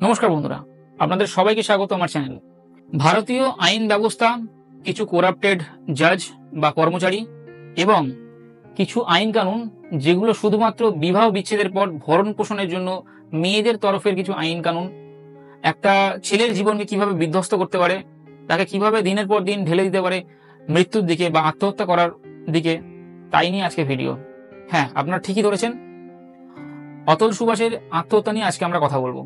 নমস্কার বন্ধুরা, আপনাদের সবাইকে স্বাগত আমার চ্যানেলে। ভারতীয় আইন ব্যবস্থা কিছু করাপ্টেড জাজ বা কর্মচারী এবং কিছু আইন কানুন যেগুলো শুধুমাত্র বিবাহ বিচ্ছেদের পর ভরণ পোষণের জন্য মেয়েদের তরফের কিছু আইন কানুন একটা ছেলের জীবনকে কিভাবে বিধ্বস্ত করতে পারে, তাকে কিভাবে দিনের পর দিন ঢেলে দিতে পারে মৃত্যুর দিকে বা আত্মহত্যা করার দিকে, তাই নিয়ে আজকে ভিডিও। হ্যাঁ, আপনারা ঠিকই ধরেছেন, অতুল সুভাষের আত্মহত্যা নিয়ে আজকে আমরা কথা বলবো।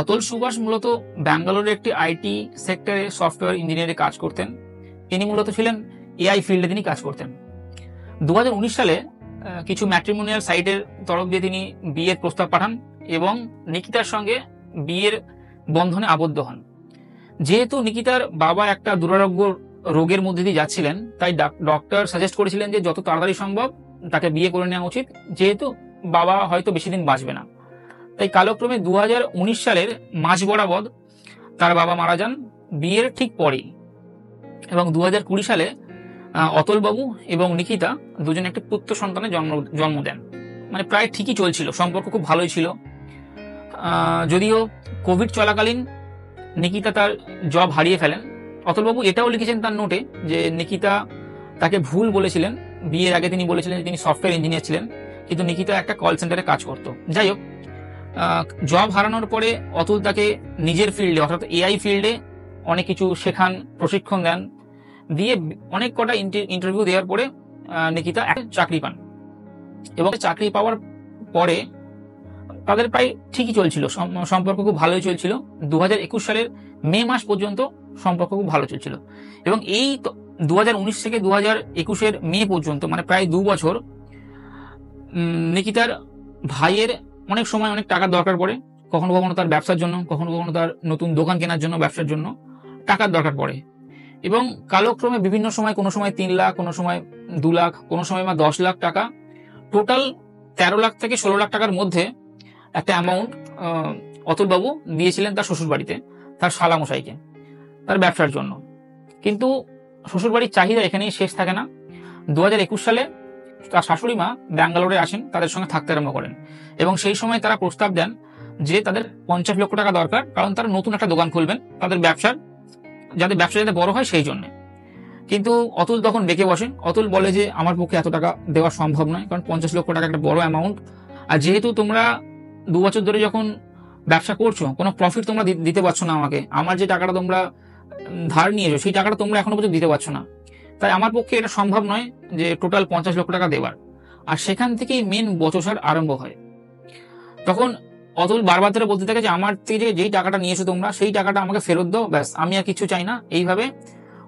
অতুল সুভাষ মূলত ব্যাঙ্গালোরের একটি আইটি সেক্টরে সফটওয়্যার ইঞ্জিনিয়ারে কাজ করতেন। তিনি মূলত ছিলেন এআই ফিল্ডে তিনি কাজ করতেন। 2019 সালে কিছু ম্যাট্রিমোনিয়াল সাইটের তরফ দিয়ে তিনি বিয়ের প্রস্তাব পাঠান এবং নিকিতার সঙ্গে বিয়ের বন্ধনে আবদ্ধ হন। যেহেতু নিকিতার বাবা একটা দুরারোগ্য রোগের মধ্যে দিয়ে যাচ্ছিলেন, তাই ডক্টর সাজেস্ট করেছিলেন যে যত তাড়াতাড়ি সম্ভব তাকে বিয়ে করে নেওয়া উচিত, যেহেতু বাবা হয়তো বেশি দিন বাঁচবে না। তাই কালক্রমে 2019 সালের মাঝ বরাবর তার বাবা মারা যান বিয়ের ঠিক পরেই, এবং 2020 সালে অতুলবাবু এবং নিকিতা দুজনে একটি পুত্র সন্তানের জন্ম দেন। মানে প্রায় ঠিকই চলছিল, সম্পর্ক খুব ভালোই ছিল। যদিও কোভিড চলাকালীন নিকিতা তার জব হারিয়ে ফেলেন। অতুলবাবু এটাও লিখেছেন তার নোটে যে নিকিতা তাকে ভুল বলেছিলেন। বিয়ের আগে তিনি বলেছিলেন যে তিনি সফটওয়্যার ইঞ্জিনিয়ার ছিলেন, কিন্তু নিকিতা একটা কল সেন্টারে কাজ করত। যাই হোক, জব হারানোর পরে অতুল তাকে নিজের ফিল্ডে অর্থাৎ এআই ফিল্ডে অনেক কিছু শেখান, প্রশিক্ষণ দেন, দিয়ে অনেক কটা ইন্টারভিউ দেওয়ার পরে নিকিতা একটা চাকরি পান। এবং চাকরি পাওয়ার পরে তাদের প্রায় ঠিকই চলছিল, সম্পর্ক খুব ভালোই চলছিল। 2021 সালের মে মাস পর্যন্ত সম্পর্ক খুব ভালো চলছিল, এবং এই 2019 থেকে 2021 মে পর্যন্ত মানে প্রায় 2 বছর নিকিতার ভাইয়ের অনেক সময় অনেক টাকার দরকার পড়ে। কখনো কখনো তার ব্যবসার জন্য, কখনো কখনো তার নতুন দোকান কেনার জন্য, ব্যবসার জন্য টাকার দরকার পড়ে। এবং কালক্রমে বিভিন্ন সময়, কোনো সময় 3 লাখ, কোনো সময় 2 লাখ, কোনো সময় 10 লাখ টাকা, টোটাল 13 লাখ থেকে 16 লাখ টাকার মধ্যে একটা অ্যামাউন্ট অতুলবাবু দিয়েছিলেন তার শ্বশুরবাড়িতে, তার শালামশাইকে, তার ব্যবসার জন্য। কিন্তু শ্বশুরবাড়ির চাহিদা এখানেই শেষ থাকে না। 2021 সালে তার শাশুড়ি মা ব্যাঙ্গালোরে আসেন, তাদের সঙ্গে থাকতে আরম্ভ করেন, এবং সেই সময় তারা প্রস্তাব দেন যে তাদের 50 লক্ষ টাকা দরকার, কারণ তারা নতুন একটা দোকান খুলবেন তাদের ব্যবসার, যাতে ব্যবসা যাতে বড় হয় সেই জন্য। কিন্তু অতুল তখন বেঁকে বসেন। অতুল বলে যে আমার পক্ষে এত টাকা দেওয়া সম্ভব নয়, কারণ 50 লক্ষ টাকা একটা বড় অ্যামাউন্ট, আর যেহেতু তোমরা 2 বছর ধরে যখন ব্যবসা করছো কোনো প্রফিট তোমরা দিতে পারছো না আমাকে, আমার যে টাকাটা তোমরা ধার নিয়েছো সেই টাকাটা তোমরা এখনো পর্যন্ত দিতে পারছো না, তাই আমার পক্ষে এটা সম্ভব নয় যে টোটাল 50 লক্ষ টাকা দেওয়ার। আর সেখান থেকেই মেন বচসার আরম্ভ হয়। তখন অতুল বারবার ধরে বলতে থাকে যে আমার থেকে যেই টাকাটা নিয়েছো তোমরা সেই টাকাটা আমাকে ফেরত দাও, ব্যাস, আমি আর কিছু চাই না। এইভাবে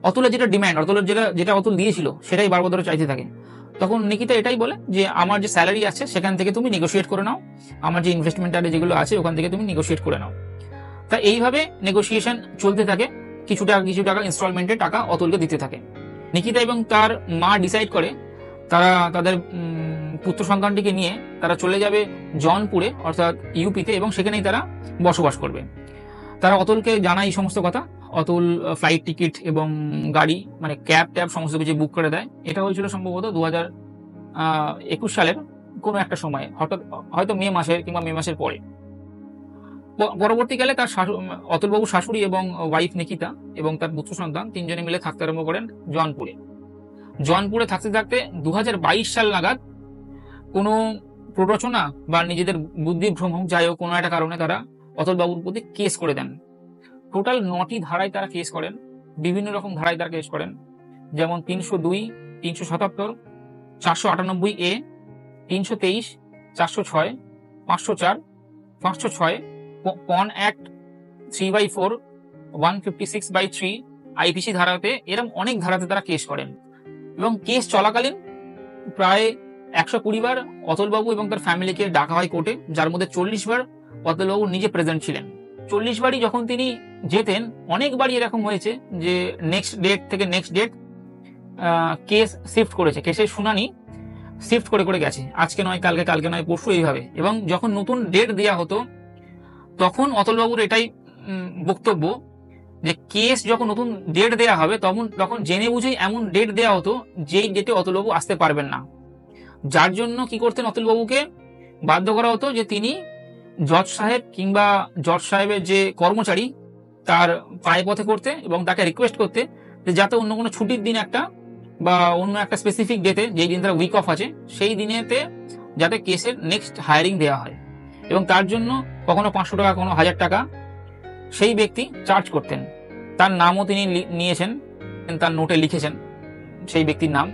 অতুলের যেটা ডিমান্ড, অতুলের যেটা অতুল দিয়েছিল সেটাই বারবার ধরে চাইতে থাকে। তখন নিকিতা এটাই বলে যে আমার যে স্যালারি আছে সেখান থেকে তুমি নেগোশিয়েট করে নাও, আমার যে ইনভেস্টমেন্ট যেগুলো আছে ওখান থেকে তুমি নেগোশিয়েট করে নাও। তা এইভাবে নেগোসিয়েশন চলতে থাকে, কিছু টাকা ইনস্টলমেন্টে টাকা অতুলকে দিতে থাকে। নিকিতা এবং তার মা ডিসাইড করে তারা তাদের পুত্র সন্তানটিকে নিয়ে তারা চলে যাবে জনপুরে অর্থাৎ ইউপিতে, এবং সেখানেই তারা বসবাস করবে। তারা অতুলকে জানায় এই সমস্ত কথা। অতুল ফ্লাইট টিকিট এবং গাড়ি মানে ক্যাব ট্যাব সমস্ত কিছু বুক করে দেয়। এটা হয়েছিল সম্ভবত 2021 সালের কোনো একটা সময়, হয়তো মে মাসের কিংবা মে মাসের পরে। পরবর্তীকালে তার অতুলবাবু শাশুড়ি এবং ওয়াইফ নিকিতা এবং তার পুত্র সন্তান 3 জনে মিলে থাকতে আরম্ভ করেন জনপুরে। থাকতে থাকতে 2022 সাল নাগাদ কোনো প্ররোচনা বা নিজেদের বুদ্ধি ভ্রম, যাই হোক কোনো একটা কারণে তারা অতুলবাবুর প্রতি কেস করে দেন। টোটাল 9টি ধারায় তারা কেস করেন, বিভিন্ন রকম ধারায় তারা কেস করেন, যেমন 302, 377, 498A, 323, 406, 504, 506, পন অ্যাক্ট 3/4, 156/3, আইপিসি ধারাতে, এরকম অনেক ধারাতে তারা কেস করেন। এবং কেস চলাকালীন প্রায় 120 বার অতুলবাবু এবং তার ফ্যামিলিকে ডাকা হয় কোর্টে, যার মধ্যে 40 বার অতুলবাবু নিজে প্রেজেন্ট ছিলেন। 40 বারই যখন তিনি যেতেন, অনেকবারই এরকম হয়েছে যে নেক্সট ডেট থেকে নেক্সট ডেট কেস শিফট করেছে, কেসের শুনানি শিফট করে করে গেছে, আজকে নয় কালকে, কালকে নয় পরশু, এইভাবে। এবং যখন নতুন ডেট দেওয়া হতো তখন অতুলবাবুর এটাই বক্তব্য যে কেস যখন নতুন ডেট দেওয়া হবে তখন জেনে বুঝেই এমন ডেট দেওয়া হতো যেই ডেটে অতুলবাবু আসতে পারবেন না, যার জন্য কি করতেন অতুলবাবুকে বাধ্য করা হতো যে তিনি জজ সাহেব কিংবা জজ সাহেবের যে কর্মচারী তার পায়ে পথে করতে এবং তাকে রিকোয়েস্ট করতে যে যাতে অন্য কোনো ছুটির দিন একটা বা অন্য একটা স্পেসিফিক ডেতে যেই দিন তার উইক অফ আছে সেই দিনেতে যাতে কেসের নেক্সট হায়ারিং দেওয়া হয়, এবং তার জন্য কখনো 500 টাকা কখনো 1000 টাকা সেই ব্যক্তি চার্জ করতেন। তার নামও তিনি নিয়েছেন, তার নোটে লিখেছেন সেই ব্যক্তির নাম।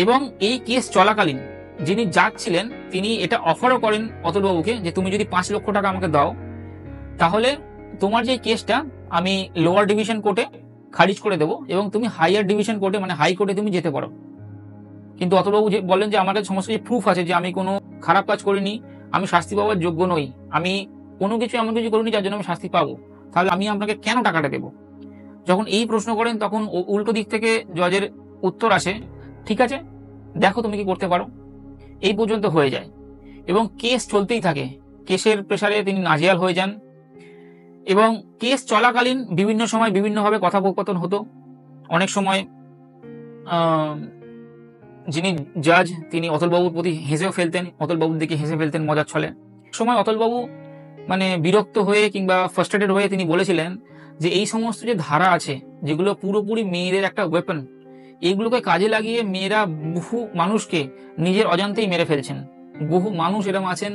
এবং এই কেস চলাকালীন যিনি জাজ ছিলেন তিনি এটা অফারও করেন অতুলবাবুকে যে তুমি যদি 5 লক্ষ টাকা আমাকে দাও তাহলে তোমার যে কেসটা আমি লোয়ার ডিভিশন কোর্টে খারিজ করে দেবো এবং তুমি হাইয়ার ডিভিশন কোর্টে মানে হাইকোর্টে তুমি যেতে পারো। কিন্তু অতুলবাবু বলেন যে আমার কাছে সমস্ত যে প্রুফ আছে যে আমি কোনো খারাপ কাজ করিনি, আমি শাস্তি পাওয়ার যোগ্য নই, আমি কোনো কিছু এমন কিছু করিনি যার জন্য আমি শাস্তি পাবো, তাহলে আমি আপনাকে কেন টাকাটা দেবো। যখন এই প্রশ্ন করেন তখন উল্টো দিক থেকে জজের উত্তর আসে, ঠিক আছে দেখো তুমি কি করতে পারো। এই পর্যন্ত হয়ে যায় এবং কেস চলতেই থাকে। কেসের প্রেসারে তিনি নাজেহাল হয়ে যান এবং কেস চলাকালীন বিভিন্ন সময় বিভিন্নভাবে কথোপকথন হতো। অনেক সময় যিনি জাজ তিনি অতুলবাবুর প্রতি হেসেও ফেলতেন, অতুলবাবুর দিকে হেসে ফেলতেন মজার ছলে। সময় অতুলবাবু মানে বিরক্ত হয়ে কিংবা ফ্রাস্ট্রেটেড হয়ে তিনি বলেছিলেন যে এই সমস্ত যে ধারা আছে যেগুলো পুরোপুরি মেয়েদের একটা ওয়েপন, এইগুলোকে কাজে লাগিয়ে মেয়েরা বহু মানুষকে নিজের অজান্তেই মেরে ফেলছেন। বহু মানুষ এরকম আছেন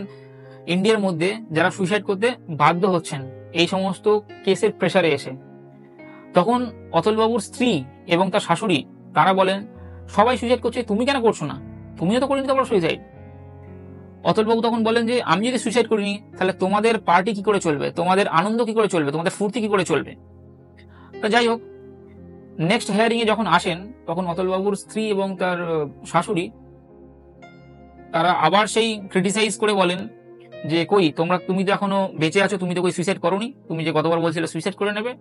ইন্ডিয়ার মধ্যে যারা সুইসাইড করতে বাধ্য হচ্ছেন এই সমস্ত কেসের প্রেসারে এসে। তখন অতুলবাবুর স্ত্রী এবং তার শাশুড়ি তারা বলেন সবাই সুইসাইড করছে, তুমি কেন করছো না, তুমিও তো করে নিতে পারো সুইসাইড। অতুলবাবু তখন বলেন যে আমি যদি সুইসাইড করিনি তাহলে তোমাদের পার্টি কি করে চলবে, তোমাদের আনন্দ কি করে চলবে, তোমাদের ফুর্তি কি করে চলবে। তো যাই হোক, নেক্সট হিয়ারিং এ যখন আসেন তখন অতুলবাবুর স্ত্রী এবং তার শাশুড়ি তারা আবার সেই ক্রিটিসাইজ করে বলেন যে কই তুমি তো এখনো বেঁচে আছো, তুমি তো কই সুইসাইড করোনি, তুমি যে গতবার বলছিলে সুইসাইড করে নেবে।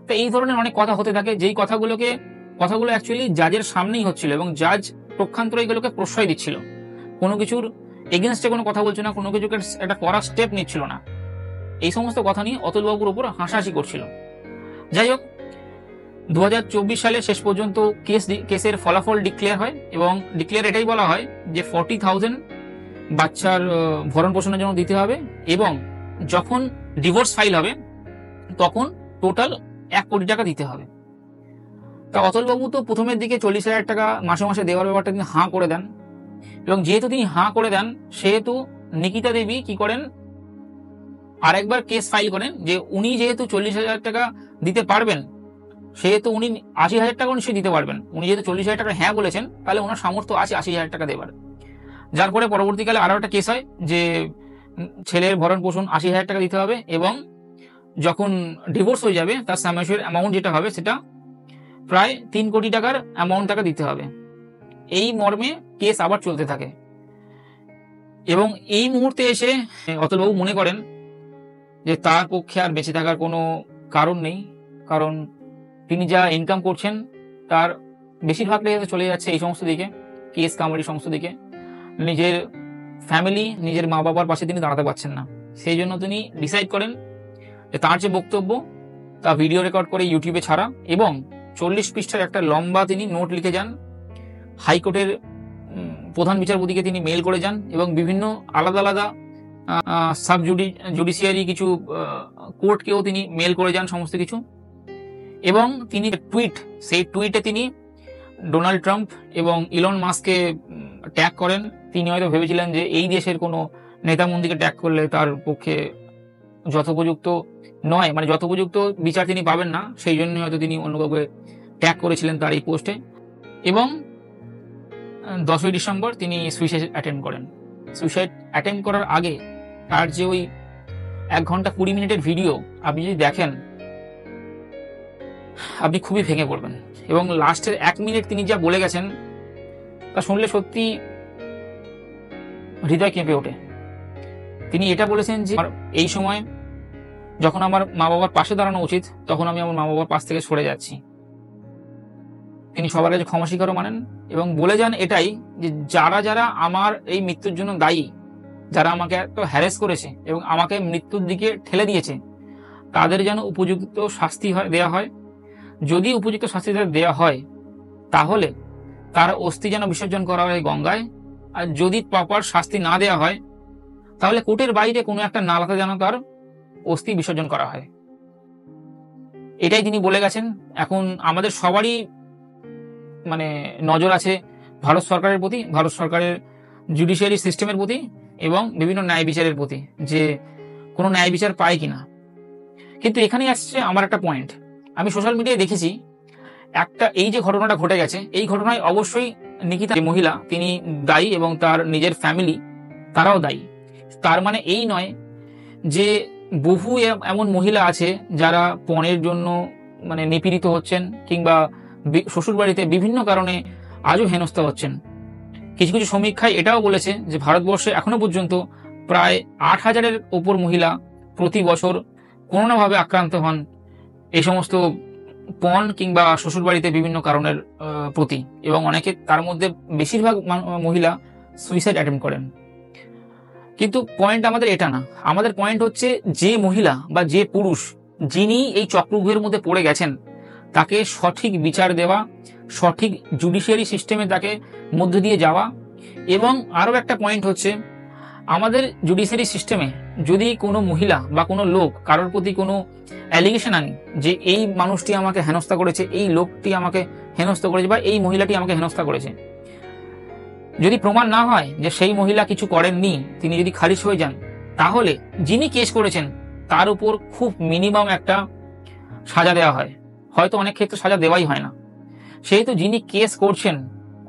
তো এই ধরনের অনেক কথা হতে থাকে, যেই কথাগুলো অ্যাকচুয়ালি জাজের সামনেই হচ্ছিল এবং জাজ পক্ষান্তরে এগুলোকে প্রশ্রয় দিচ্ছিল, কোনো কিছুর এগেনস্টে কোনো কথা বলছিল না, কোনো কিছুকে একটা করার স্টেপ নিচ্ছিল না। এই সমস্ত কথা নিয়ে অতুলবাবুর উপর হাসাহাসি করছিল। যাই হোক, 2024 সালে শেষ পর্যন্ত কেসের ফলাফল ডিক্লেয়ার হয় এবং ডিক্লেয়ার এটাই বলা হয় যে 40,000 বাচ্চার ভরণ পোষণের জন্য দিতে হবে এবং যখন ডিভোর্স ফাইল হবে তখন টোটাল 1 কোটি টাকা দিতে হবে। তা অতুলবাবু তো প্রথমের দিকে 40,000 টাকা মাসে মাসে দেওয়ার ব্যাপারটা তিনি হাঁ করে দেন এবং যেহেতু তিনি হাঁ করে দেন সেহেতু নিকিতা দেবী কি করেন আরেকবার কেস ফাইল করেন যে উনি যেহেতু 40,000 টাকা দিতে পারবেন সেহেতু উনি 80,000 টাকা নিশ্চয়ই দিতে পারবেন। উনি যেহেতু 40,000 টাকা হ্যাঁ বলেছেন তাহলে ওনার সামর্থ্য আছে 80,000 টাকা দেবার। যার পরে পরবর্তীকালে আরো একটা কেস হয় যে ছেলের ভরণ পোষণ 80,000 টাকা দিতে হবে এবং যখন ডিভোর্স হয়ে যাবে তার সামেশন অ্যামাউন্ট যেটা হবে সেটা প্রায় 3 কোটি টাকার অ্যামাউন্ট টাকা দিতে হবে। এই মর্মে কেস আবার চলতে থাকে এবং এই মুহূর্তে এসে অতুলবাবু মনে করেন যে তার পক্ষে আর বেঁচে থাকার কোনো কারণ নেই, কারণ তিনি যা ইনকাম করছেন তার বেশিরভাগটাই চলে যাচ্ছে এই সমস্ত দিকে, কেস কামারি সমস্ত দিকে। নিজের ফ্যামিলি, নিজের মা বাবার পাশে তিনি দাঁড়াতে পারছেন না। সেই জন্য তিনি ডিসাইড করেন যে তার যে বক্তব্য তা ভিডিও রেকর্ড করে ইউটিউবে ছাড়া এবং 40 পৃষ্ঠার একটা লম্বা তিনি নোট লিখে যান, হাইকোর্টের প্রধান বিচারপতিকে তিনি মেল করে যান এবং বিভিন্ন আলাদা আলাদা সাব জুডিশিয়ারি কিছু কোর্টকেও তিনি মেল করে যান সমস্ত কিছু। এবং তিনি সেই টুইটে তিনি ডোনাল্ড ট্রাম্প এবং ইলন মাস্ককে ট্যাগ করেন। তিনি হয়তো ভেবেছিলেন যে এই দেশের কোনো নেতা মন্ত্রীকে ট্যাগ করলে তার পক্ষে যথোপযুক্ত নয়, মানে যথোপযুক্ত বিচার তিনি পাবেন না, সেই জন্য হয়তো তিনি অন্য কাউকে ট্যাগ করেছিলেন তার এই পোস্টে। এবং 10ই ডিসেম্বর তিনি সুইসাইড অ্যাটেম্প করেন। সুইসাইড অ্যাটেম্প করার আগে তার যে ওই 1 ঘন্টা 20 মিনিটের ভিডিও আপনি যদি দেখেন আপনি খুবই ভেঙে পড়বেন এবং লাস্টের 1 মিনিট তিনি যা বলে গেছেন তা শুনলে সত্যি হৃদয় কেঁপে ওঠে। তিনি এটা বলেছেন যে এই সময় যখন আমার মা বাবার পাশে দাঁড়ানো উচিত তখন আমি আমার মা বাবার পাশ থেকে সরে যাচ্ছি। তিনি সবার কাছে ক্ষমা স্বীকারও মানেন এবং বলে যান এটাই যে যারা যারা আমার এই মৃত্যুর জন্য দায়ী, যারা আমাকে এত হ্যারেস করেছে এবং আমাকে মৃত্যুর দিকে ঠেলে দিয়েছে তাদের যেন উপযুক্ত শাস্তি দেওয়া হয়। যদি উপযুক্ত শাস্তি দেওয়া হয় তাহলে তার অস্থি যেন বিসর্জন করা হয় গঙ্গায়, আর যদি প্রপার শাস্তি না দেওয়া হয় তাহলে কোর্টের বাইরে কোনো একটা নালাতে যেন তার অস্থি বিসর্জন করা হয়। এটাই তিনি বলে গেছেন। এখন আমাদের সবারই মানে নজর আছে ভারত সরকারের প্রতি, ভারত সরকারের জুডিশিয়ারি সিস্টেমের প্রতি এবং বিভিন্ন ন্যায় বিচারের প্রতি, যে কোনো ন্যায় বিচার পায় কিনা। কিন্তু এখানেই আসছে আমার একটা পয়েন্ট। আমি সোশ্যাল মিডিয়ায় দেখেছি একটা, এই যে ঘটনাটা ঘটে গেছে, এই ঘটনায় অবশ্যই নিকিতা যে মহিলা তিনি দায়ী এবং তার নিজের ফ্যামিলি তারাও দায়ী। তার মানে এই নয় যে বহু এমন মহিলা আছে যারা পণের জন্য মানে নিপীড়িত হচ্ছেন কিংবা শ্বশুর বাড়িতে বিভিন্ন কারণে আজও হেনস্থা হচ্ছেন। কিছু কিছু সমীক্ষায় এটাও বলেছে যে ভারতবর্ষে এখনো পর্যন্ত প্রায় 8,000-এর ওপর মহিলা প্রতি বছর কোনো না ভাবে আক্রান্ত হন এই সমস্ত পণ কিংবা শ্বশুর বাড়িতে বিভিন্ন কারণের প্রতি, এবং অনেকে তার মধ্যে বেশিরভাগ মহিলা সুইসাইড অ্যাটেম্প করেন। কিন্তু পয়েন্ট আমাদের এটা না। আমাদের পয়েন্ট হচ্ছে যে মহিলা বা যে পুরুষ যিনি এই চক্রব্যূহের মধ্যে পড়ে গেছেন তাকে সঠিক বিচার দেওয়া, সঠিক জুডিশিয়ারি সিস্টেমে তাকে মধ্য দিয়ে যাওয়া। এবং আরও একটা পয়েন্ট হচ্ছে আমাদের জুডিশিয়ারি সিস্টেমে যদি কোনো মহিলা বা কোনো লোক কারোর প্রতি কোনো অ্যালিগেশন আনে যে এই মানুষটি আমাকে হেনস্থা করেছে, এই লোকটি আমাকে হেনস্থা করেছে বা এই মহিলাটি আমাকে হেনস্থা করেছে, যদি প্রমাণ না হয় যে সেই মহিলা কিছু করেননি, তিনি যদি খারিজ হয়ে যান, তাহলে যিনি কেস করেছেন তার উপর খুব মিনিমাম একটা সাজা দেওয়া হয়। হয়তো অনেক ক্ষেত্রে সাজা দেওয়াই হয় না। সেহেতু যিনি কেস করছেন,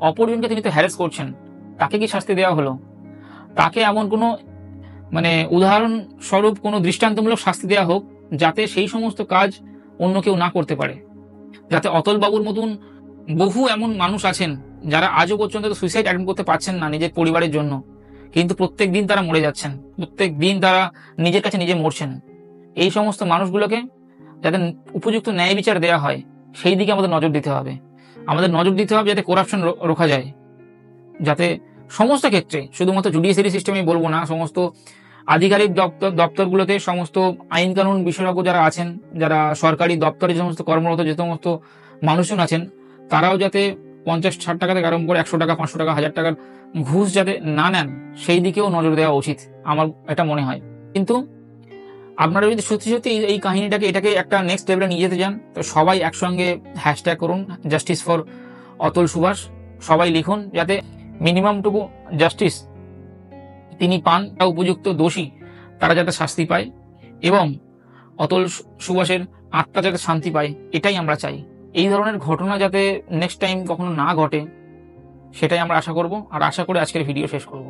অপরজনকে তিনি তো হ্যারাস করছেন, তাকে কি শাস্তি দেওয়া হলো? তাকে এমন কোনো মানে উদাহরণস্বরূপ কোনো দৃষ্টান্তমূলক শাস্তি দেওয়া হোক যাতে সেই সমস্ত কাজ অন্য কেউ না করতে পারে। যাতে অতল বাবুর মতন বহু এমন মানুষ আছেন যারা আজও পর্যন্ত সুইসাইড অ্যাটেম্প করতে পারছেন না নিজের পরিবারের জন্য, কিন্তু প্রত্যেক দিন তারা মরে যাচ্ছেন, প্রত্যেক দিন তারা নিজের কাছে নিজে মরছেন। এই সমস্ত মানুষগুলোকে যাতে উপযুক্ত ন্যায় বিচার দেওয়া হয় সেই দিকে আমাদের নজর দিতে হবে। আমাদের নজর দিতে হবে যাতে করাপশন রোখা যায়, যাতে সমস্ত ক্ষেত্রে, শুধুমাত্র জুডিশিয়ারি সিস্টেমেই বলবো না, সমস্ত আধিকারিক দপ্তরগুলোতে সমস্ত আইন কানুন বিশেষজ্ঞ যারা আছেন, যারা সরকারি দপ্তরে যে সমস্ত কর্মরত যে সমস্ত মানুষজন আছেন, তারাও যাতে 50-60 টাকা থেকে আরম্ভ করে 100 টাকা, 500 টাকা, 1000 টাকার ঘুষ যাতে না নেন সেই দিকেও নজর দেওয়া উচিত, আমার এটা মনে হয়। কিন্তু আপনারা যদি সত্যি সত্যি এই কাহিনীটাকে এটাকে একটা নেক্সট লেভেলে নিয়ে যেতে চান, তো সবাই একসঙ্গে হ্যাশট্যাগ করুন জাস্টিস ফর অতুল সুভাষ। সবাই লিখুন যাতে মিনিমামটুকু জাস্টিস তিনি পান, তা উপযুক্ত দোষী তারা যাতে শাস্তি পায় এবং অতুল সুভাষের আত্মা যাতে শান্তি পায়, এটাই আমরা চাই। এই ধরনের ঘটনা যাতে নেক্সট টাইম কখনো না ঘটে সেটাই আমরা আশা করব, আর আশা করে আজকের ভিডিও শেষ করব।